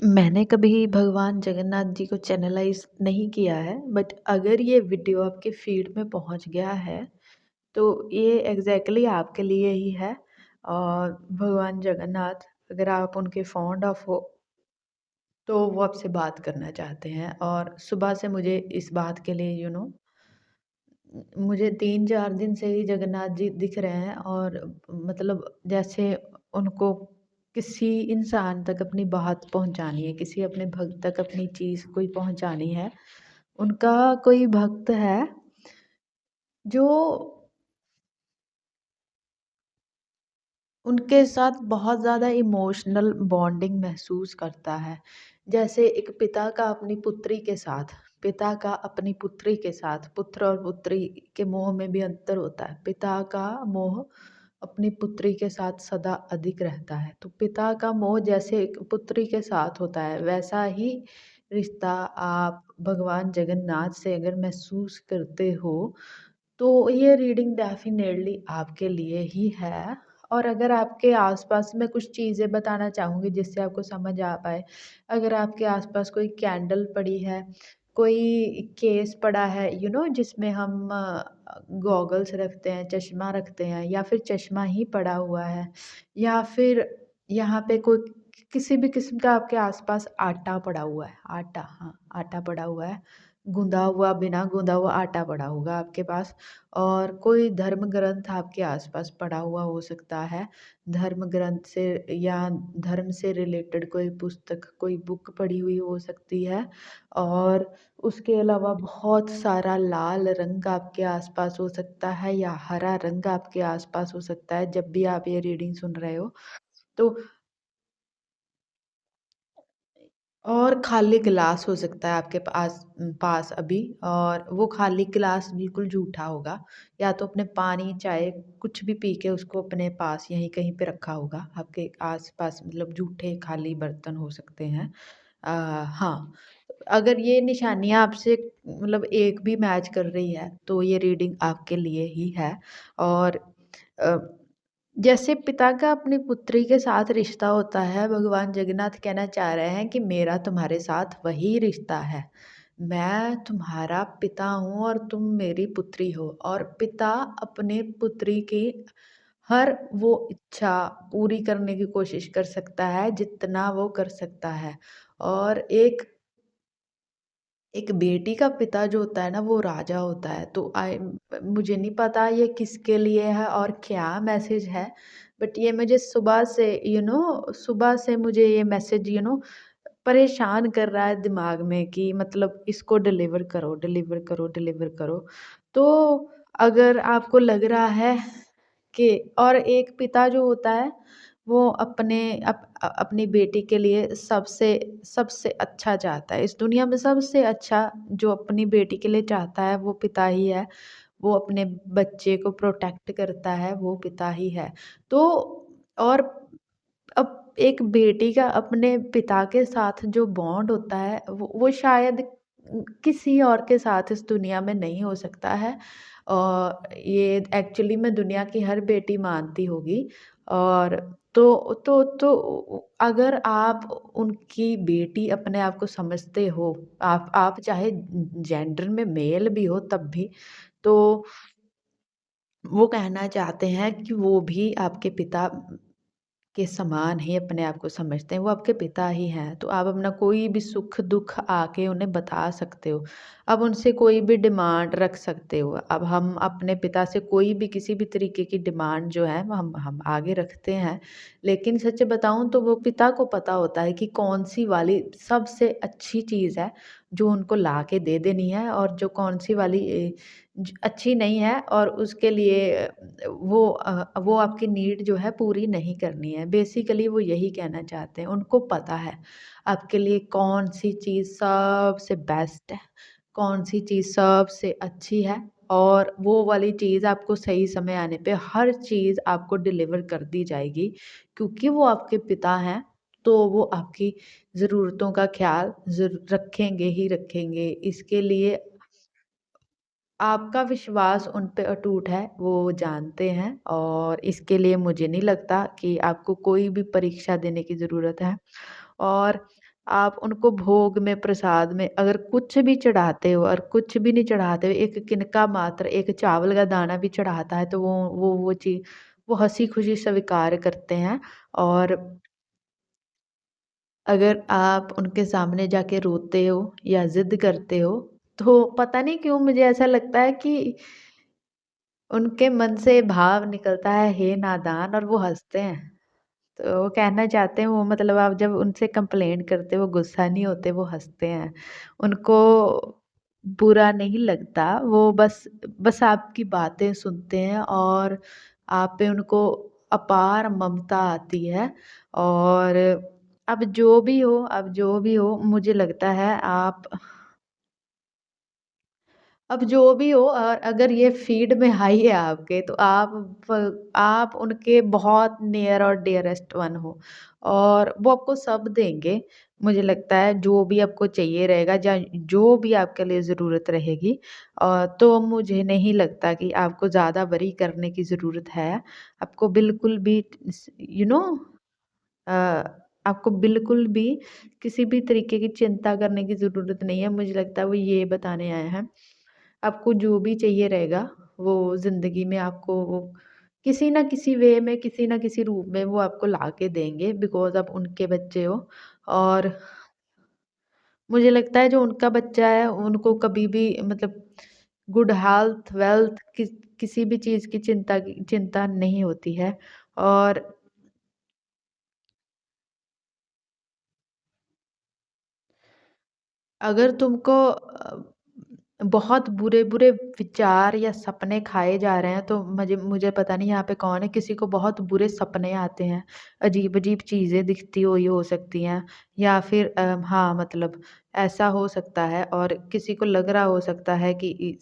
मैंने कभी भगवान जगन्नाथ जी को चैनलाइज़ नहीं किया है, बट अगर ये वीडियो आपके फ़ीड में पहुँच गया है, तो ये एग्ज़ैक्टली आपके लिए ही है। और भगवान जगन्नाथ, अगर आप उनके फॉन्ड ऑफ हो, तो वो आपसे बात करना चाहते हैं। और सुबह से मुझे इस बात के लिए मुझे 3-4 दिन से ही जगन्नाथ जी दिख रहे हैं। और मतलब जैसे उनको किसी इंसान तक अपनी बात पहुँचानी है, किसी अपने भक्त तक अपनी चीज़ कोई पहुँचानी है। उनका कोई भक्त है जो उनके साथ बहुत ज़्यादा इमोशनल बॉन्डिंग महसूस करता है। जैसे एक पिता का अपनी पुत्री के साथ, पिता का अपनी पुत्री के साथ, पुत्र और पुत्री के मोह में भी अंतर होता है। पिता का मोह अपनी पुत्री के साथ सदा अधिक रहता है। तो पिता का मोह जैसे एक पुत्री के साथ होता है, वैसा ही रिश्ता आप भगवान जगन्नाथ से अगर महसूस करते हो, तो ये रीडिंग डेफ़िनेटली आपके लिए ही है। और अगर आपके आस-पास, मैं कुछ चीज़ें बताना चाहूँगी जिससे आपको समझ आ पाए। अगर आपके आस-पास कोई कैंडल पड़ी है, कोई केस पड़ा है, जिसमें हम गॉगल्स रखते हैं, चश्मा रखते हैं, या फिर चश्मा ही पड़ा हुआ है, या फिर यहाँ पे कोई किसी भी किस्म का आपके आस-पास आटा पड़ा हुआ है, आटा, हाँ, आटा पड़ा हुआ है, गूँधा हुआ, बिना गूँधा हुआ आटा पड़ा होगा आपके पास। और कोई धर्म ग्रंथ आपके आस-पास पड़ा हुआ हो सकता है। धर्म ग्रंथ से या धर्म से रिलेटेड कोई पुस्तक, कोई बुक पड़ी हुई हो सकती है। और उसके अलावा बहुत सारा लाल रंग आपके आस-पास हो सकता है, या हरा रंग आपके आस-पास हो सकता है जब भी आप ये रीडिंग सुन रहे हो। तो और खाली गिलास हो सकता है आपके पास अभी। और वो खाली गिलास बिल्कुल झूठा होगा। या तो अपने पानी, चाय कुछ भी पी के उसको अपने पास यहीं कहीं पे रखा होगा। आपके आस-पास मतलब झूठे खाली बर्तन हो सकते हैं। हाँ, अगर ये निशानियाँ आपसे मतलब एक भी मैच कर रही है, तो ये रीडिंग आपके लिए ही है। और अ जैसे पिता का अपनी पुत्री के साथ रिश्ता होता है, भगवान जगन्नाथ कहना चाह रहे हैं कि मेरा तुम्हारे साथ वही रिश्ता है। मैं तुम्हारा पिता हूँ और तुम मेरी पुत्री हो। और पिता अपने पुत्री की हर वो इच्छा पूरी करने की कोशिश कर सकता है, जितना वो कर सकता है। और एक एक बेटी का पिता जो होता है ना, वो राजा होता है। तो मुझे नहीं पता ये किसके लिए है और क्या मैसेज है, बट ये मुझे सुबह से मुझे ये मैसेज परेशान कर रहा है दिमाग में कि मतलब इसको डिलीवर करो, डिलीवर करो, डिलीवर करो। तो अगर आपको लग रहा है कि, और एक पिता जो होता है, वो अपनी बेटी के लिए सबसे सबसे अच्छा चाहता है। इस दुनिया में सबसे अच्छा जो अपनी बेटी के लिए चाहता है, वो पिता ही है। वो अपने बच्चे को प्रोटेक्ट करता है, वो पिता ही है। तो और अब एक बेटी का अपने पिता के साथ जो बॉन्ड होता है, वो शायद किसी और के साथ इस दुनिया में नहीं हो सकता है। ये एक्चुअली में दुनिया की हर बेटी मानती होगी। और अगर आप उनकी बेटी अपने आप को समझते हो, आप चाहे जेंडर में मेल भी हो तब भी, तो वो कहना चाहते हैं कि वो भी आपके पिता के समान ही अपने आप को समझते हैं, वो आपके पिता ही हैं। तो आप अपना कोई भी सुख-दुःख आके उन्हें बता सकते हो। आप उनसे कोई भी डिमांड रख सकते हो। अब हम अपने पिता से कोई भी किसी भी तरीके की डिमांड जो है वो हम आगे रखते हैं। लेकिन सच बताऊँ तो वो पिता को पता होता है कि कौन-सी वाली सबसे अच्छी चीज़ है, जो उनको ला के दे देनी है, और जो कौन-सी वाली अच्छी नहीं है और उसके लिए वो आपकी नीड जो है पूरी नहीं करनी है। बेसिकली वो यही कहना चाहते हैं। उनको पता है आपके लिए कौन-सी चीज़ सबसे बेस्ट है, कौन-सी चीज़ सबसे अच्छी है, और वो वाली चीज़ आपको सही समय आने पे हर चीज़ आपको डिलीवर कर दी जाएगी। क्योंकि वो आपके पिता हैं, तो वो आपकी ज़रूरतों का ख़्याल रखेंगे ही रखेंगे। इसके लिए आपका विश्वास उन पे अटूट है, वो जानते हैं। और इसके लिए मुझे नहीं लगता कि आपको कोई भी परीक्षा देने की ज़रूरत है। और आप उनको भोग में, प्रसाद में अगर कुछ भी चढ़ाते हो और कुछ भी नहीं चढ़ाते हो, एक किनका मात्र एक चावल का दाना भी चढ़ाता है तो वो चीज़ वो हँसी-खुशी स्वीकार करते हैं। और अगर आप उनके सामने जाके रोते हो या ज़िद करते हो, तो पता नहीं क्यों मुझे ऐसा लगता है कि उनके मन से भाव निकलता है, हे नादान, और वो हँसते हैं। तो वो कहना चाहते हैं, वो मतलब आप जब उनसे कंप्लेंट करते हो, वो गुस्सा नहीं होते, वो हँसते हैं। उनको बुरा नहीं लगता, वो बस बस आपकी बातें सुनते हैं और आप पे उनको अपार ममता आती है। और अब जो भी हो मुझे लगता है अब जो भी हो, और अगर ये फ़ीड में आई है आपके, तो आप उनके बहुत नियर और डियरेस्ट वन हो और वो आपको सब देंगे। मुझे लगता है जो भी आपको चाहिए रहेगा, या जो भी आपके लिए ज़रूरत रहेगी, तो मुझे नहीं लगता कि आपको ज़्यादा वरी करने की ज़रूरत है। आपको बिल्कुल भी यू नो अ, आपको बिल्कुल भी किसी भी तरीके की चिंता करने की ज़रूरत नहीं है। मुझे लगता है वो ये बताने आए हैं, आपको जो भी चाहिए रहेगा, वो ज़िंदगी में आपको वो किसी न किसी वे में, किसी न किसी रूप में वो आपको ला के देंगे, बिकॉज़ आप उनके बच्चे हो। और मुझे लगता है जो उनका बच्चा है, उनको कभी भी मतलब गुड हेल्थ, वेल्थ किसी भी चीज़ की चिंता नहीं होती है। और अगर तुमको बहुत बुरे-बुरे विचार या सपने खाए जा रहे हैं, तो मुझे पता नहीं यहाँ पे कौन है, किसी को बहुत बुरे सपने आते हैं, अजीब-अजीब चीज़ें दिखती हुई हो सकती हैं, या फिर हाँ, मतलब ऐसा हो सकता है, और किसी को लग रहा हो सकता है कि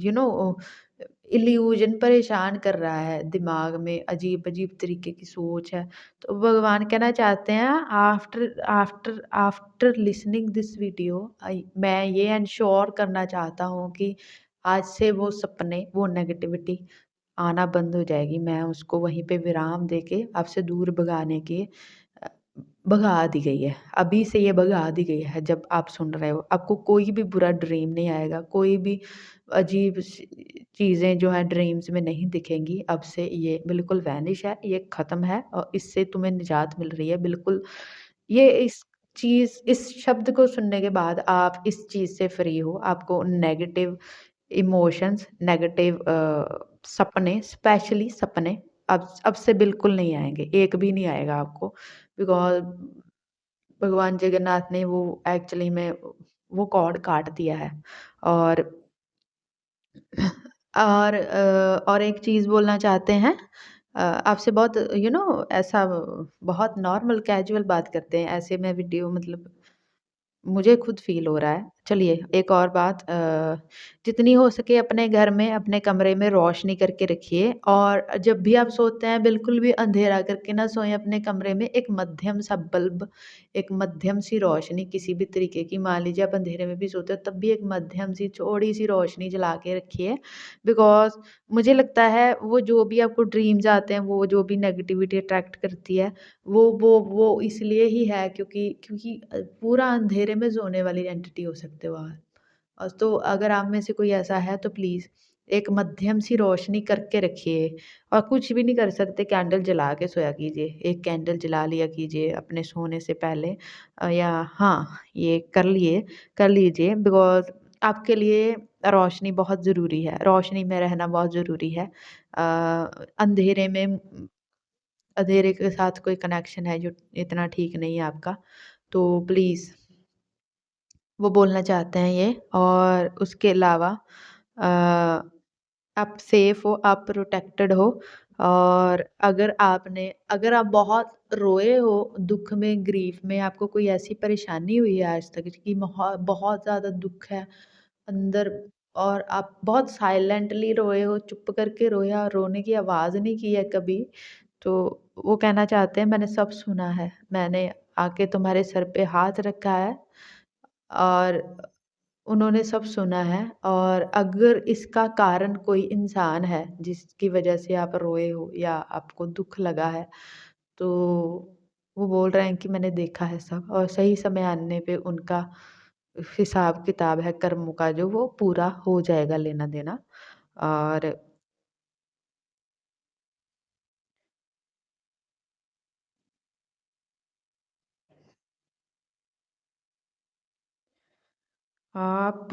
यू नो इल्यूज़न परेशान कर रहा है, दिमाग में अजीब-अजीब तरीके की सोच है। तो भगवान कहना चाहते हैं, आफ्टर लिसनिंग दिस वीडियो, मैं ये एंश्योर करना चाहता हूँ कि आज से वो सपने, वो नेगेटिविटी आना बंद हो जाएगी। मैं उसको वहीं पे विराम देके आपसे दूर अ, भगा दी गई है। अभी से ये भगा दी गई है जब आप सुन रहे हो। आपको कोई भी बुरा ड्रीम नहीं आएगा, कोई भी अजीब सी चीज़ें जो हैं ड्रीम्स में नहीं दिखेंगी। अब से ये बिल्कुल वैनिश है, ये ख़त्म है और इससे तुम्हें निजात मिल रही है बिल्कुल। ये इस शब्द को सुनने के बाद आप इस चीज़ से फ्री हो। आपको नेगेटिव इमोशंस, नेगेटिव सपने, स्पेशली सपने अब से बिल्कुल नहीं आएँगे, एक भी नहीं आएगा आपको, बिकॉज़ भगवान जगन्नाथ ने वो एक्चुअली में वो कॉर्ड काट दिया है। और और एक चीज़ बोलना चाहते हैं, आपसे बहुत ऐसा बहुत नॉर्मल कैजुअल बात करते हैं, ऐसे में वीडियो मतलब मुझे खुद फ़ील हो रहा है। चलिए एक और बात, जितनी हो सके अपने घर में, अपने कमरे में रोशनी करके रखिए, और जब भी आप सोते हैं बिल्कुल भी अंधेरा करके ना सोएँ अपने कमरे में। एक मध्यम सा बल्ब, एक मध्यम सी रोशनी किसी भी तरीके की, मान लीजिए आप अंधेरे में भी सोते हो तब भी एक मध्यम सी थोड़ी-सी रोशनी जला के रखिए। बिकॉज़ मुझे लगता है वो जो भी आपको ड्रीम्स आते हैं, वो जो भी नेगेटिविटी अट्रैक्ट करती है, वो इसलिए ही है क्योंकि पूरा अंधेरे में सोने वाली एंटिटी हो सकते हो आप। तो अगर आप में से कोई ऐसा है तो प्लीज़ एक मध्यम सी रोशनी करके रखिए, और कुछ भी नहीं कर सकते, कैंडल जला के सोया कीजिए। एक कैंडल जला लिया कीजिए अपने सोने से पहले, या हाँ, ये कर लीजिए, बिकॉज़ आपके लिए रोशनी बहुत ज़रूरी है। रोशनी में रहना बहुत ज़रूरी है। अंधेरे में अंधेरे के साथ कोई कनेक्शन है जो इतना ठीक नहीं है आपका, तो प्लीज़ वो बोलना चाहते हैं ये। और उसके अलावा अ, आप सेफ हो, आप प्रोटेक्टेड हो। और अगर आप बहुत रोए हो दुःख में, ग्रीफ़ में, आपको कोई ऐसी परेशानी हुई है आज तक कि बहुत ज़्यादा दुःख है अंदर, और आप बहुत साइलेंटली रोए हो, चुप करके रोए हो और रोने की आवाज़ नहीं की है कभी, तो वो कहना चाहते हैं, मैंने सब सुना है। मैंने आके तुम्हारे सर पे हाथ रखा है और उन्होंने सब सुना है, और अगर इसका कारण कोई इंसान है जिसकी वज़ह से आप रोए हो या आपको दुःख लगा है, तो वो बोल रहे हैं कि मैंने देखा है सब और सही समय आने पे उनका हिसाब-किताब है कर्मों का जो वो पूरा हो जाएगा लेना-देना। और आप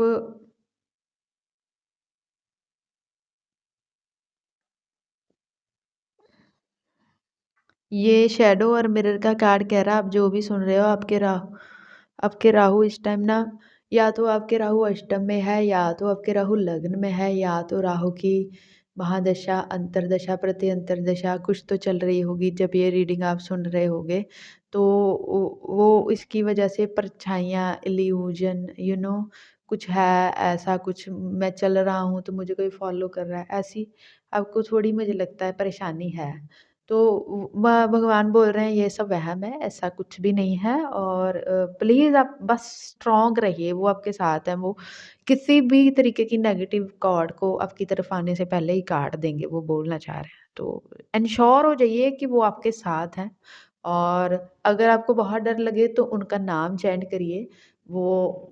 ये शैडो और मिरर का कार्ड कह रहा है, आप जो भी सुन रहे हो आपके राहु इस टाइम ना या तो आपके राहु अष्टम में है या तो आपके राहु लग्न में है या तो राहु की महादशा, अंतर्दशा, प्रति अंतर्दशा कुछ तो चल रही होगी जब ये रीडिंग आप सुन रहे होगे। तो वो इसकी वजह से परछाइयाँ, इल्यूज़न कुछ है ऐसा कुछ मैं चल रहा हूँ तो मुझे कोई फ़ॉलो कर रहा है, ऐसी आपको थोड़ी मुझे लगता है परेशानी है। तो भगवान बोल रहे हैं ये सब वहम है, ऐसा कुछ भी नहीं है और प्लीज़ आप बस स्ट्रॉन्ग रहिए, वो आपके साथ हैं, वो किसी भी तरीके की नेगेटिव कॉर्ड को आपकी तरफ आने से पहले ही काट देंगे, वो बोलना चाह रहे हैं। तो एन्श्योर हो जाइए कि वो आपके साथ हैं और अगर आपको बहुत डर लगे तो उनका नाम चैंट करिए, वो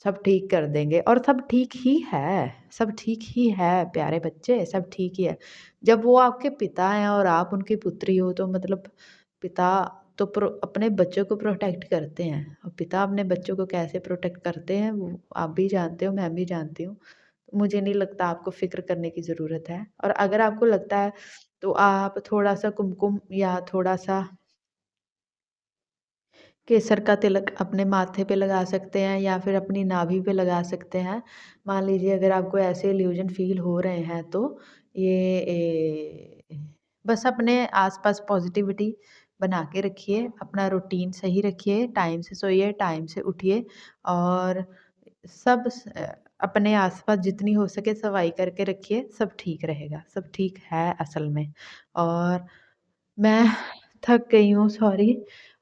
सब ठीक कर देंगे और सब ठीक ही है, सब ठीक ही है प्यारे बच्चे, सब ठीक ही है। जब वो आपके पिता हैं और आप उनकी पुत्री हो तो मतलब पिता तो अपने बच्चों को प्रोटेक्ट करते हैं और पिता अपने बच्चों को कैसे प्रोटेक्ट करते हैं वो आप भी जानते हो, मैं भी जानती हूँ। मुझे नहीं लगता आपको फ़िक्र करने की ज़रूरत है और अगर आपको लगता है तो आप थोड़ा-सा कुमकुम या थोड़ा-सा केसर का तिलक अपने माथे पे लगा सकते हैं या फिर अपनी नाभि पे लगा सकते हैं। मान लीजिए अगर आपको ऐसे इल्यूज़न फ़ील हो रहे हैं तो ये बस अपने आस-पास पॉज़िटिविटी बना के रखिए, अपना रूटीन सही रखिए, टाइम से सोइए, टाइम से उठिए और अपने आस-पास जितनी हो सके सफाई करके रखिए, सब ठीक रहेगा, सब ठीक है असल में। और मैं थक गई हूँ, सॉरी।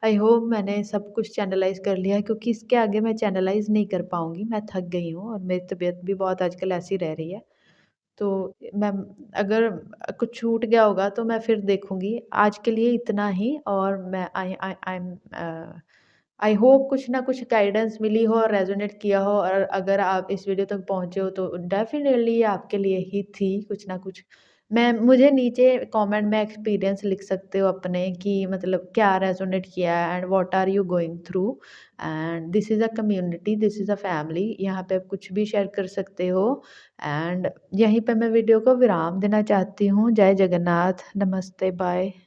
आई होप मैंने सब कुछ चैनलाइज़ कर लिया है क्योंकि इसके आगे मैं चैनलाइज़ नहीं कर पाऊँगी, मैं थक गई हूँ और मेरी तबीयत भी बहुत आजकल ऐसी रह रही है। तो मैं अगर कुछ छूट गया होगा तो मैं फिर देखूँगी। आज के लिए इतना ही और मैं आई होप कुछ ना कुछ गाइडेंस मिली हो और रेज़ोनेट किया हो और अगर आप इस वीडियो तक पहुँचे हो तो डेफ़िनेटली ये आपके लिए ही थी कुछ ना कुछ। मैं मुझे नीचे कमेंट में एक्सपीरियंस लिख सकते हो अपने कि मतलब क्या रेज़ोनेट किया है and what are you going through and this is a community, this is a family. यहाँ पे आप कुछ भी शेयर कर सकते हो एंड यहीं पे मैं वीडियो को विराम देना चाहती हूँ। जय जगन्नाथ, नमस्ते, बाय।